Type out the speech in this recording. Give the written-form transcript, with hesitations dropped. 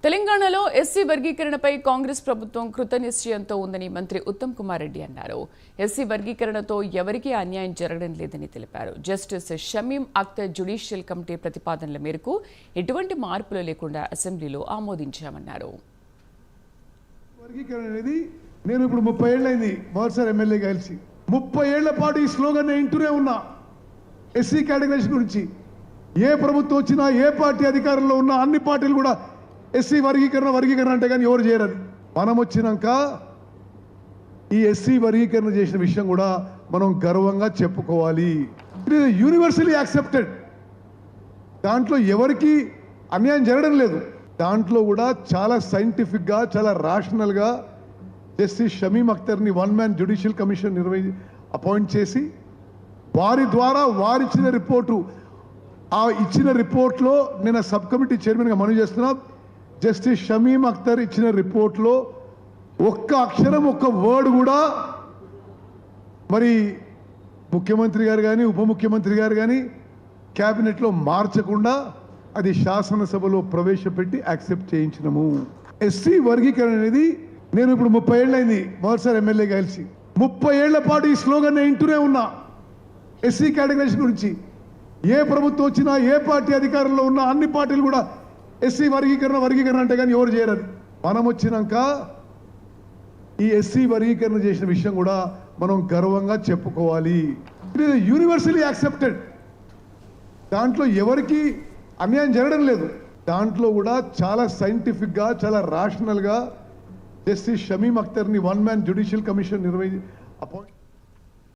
తెలంగాణలో ఎస్సీ వర్గీకరణపై కాంగ్రెస్ ప్రభుత్వం కృతనిశ్చయంతో ఉందని మంత్రి ఉత్తమ్ కుమార్ రెడ్డి అన్నారు. ఎస్సీ వర్గీకరణతో ఎవరికీ అన్యాయం జరగడం లేదని తెలిపారు. Justice Shamim Akhtar judicial committee ప్రతిపాదనల మేరకు ఎటువంటి మార్పులు లేకుండా అసెంబ్లీలో ఆమోదించామన్నారు. వర్గీకరణ అనేది నేను ఇప్పుడు 30 ఏళ్ళైంది మొదటిసారి ఎమ్మెల్యేగా కలిసి 30 ఏళ్ల పాటు ఈ స్లోగన్ ఇంటూనే ఉన్నా. ఎస్సీ కేటగిరీస్ గురించి ఏ ప్రభుత్వం వచ్చినా ఏ పార్టీ అధికారంలో ఉన్నా అన్ని పార్టీలు కూడా ఎస్సీ వర్గీకరణ అంటే కానీ ఎవరు చేయరు. మనం వచ్చినాక ఈ ఎస్సీ వర్గీకరణ చేసిన విషయం కూడా మనం గర్వంగా చెప్పుకోవాలి. It is universally accepted. దాంట్లో ఎవరికి అన్యాయం జరగడం లేదు. దాంట్లో కూడా చాలా సైంటిఫిక్గా చాలా రాషనల్గా జస్టిస్ షమీం అఖ్తర్ని 1 మ్యాన్ జ్యుడిషియల్ కమిషన్ అపాయింట్ చేసి వారి ద్వారా వారిచ్చిన రిపోర్టు ఆ ఇచ్చిన రిపోర్ట్లో నేను సబ్ కమిటీ చైర్మన్గా మనవి చేస్తున్నా. జస్టిస్ షమీం అఖ్తర్ ఇచ్చిన రిపోర్ట్లో ఒక్క అక్షరం ఒక్క వర్డ్ కూడా మరి ముఖ్యమంత్రి గారు కానీ ఉప ముఖ్యమంత్రి గారు కానీ క్యాబినెట్లో మార్చకుండా అది శాసనసభలో ప్రవేశపెట్టి యాక్సెప్ట్ చేయించినము. ఎస్సీ వర్గీకరణ అనేది నేను ఇప్పుడు 30 ఏళ్ళైంది మొదటిసారి ఎమ్మెల్యేగా కలిసి 30 ఏళ్ల పాటు ఈ స్లోగన్ ఇంటూనే ఉన్నా. ఎస్సీ కేటగిరీస్ గురించి ఏ ప్రభుత్వం వచ్చినా ఏ పార్టీ అధికారంలో ఉన్నా అన్ని పార్టీలు కూడా ఎస్సీ వర్గీకరణ అంటే కానీ ఎవరు చేయరు. మనం వచ్చినాక ఈ ఎస్సీ వర్గీకరణ చేసిన విషయం కూడా మనం గర్వంగా చెప్పుకోవాలి. It is universally accepted. దాంట్లో ఎవరికి అన్యాయం జరగడం లేదు. దాంట్లో కూడా చాలా సైంటిఫిక్గా చాలా రాషనల్గా జస్టిస్ షమీం అఖ్తర్ని 1 మ్యాన్ జ్యుడిషియల్ కమిషన్ అపాయింట్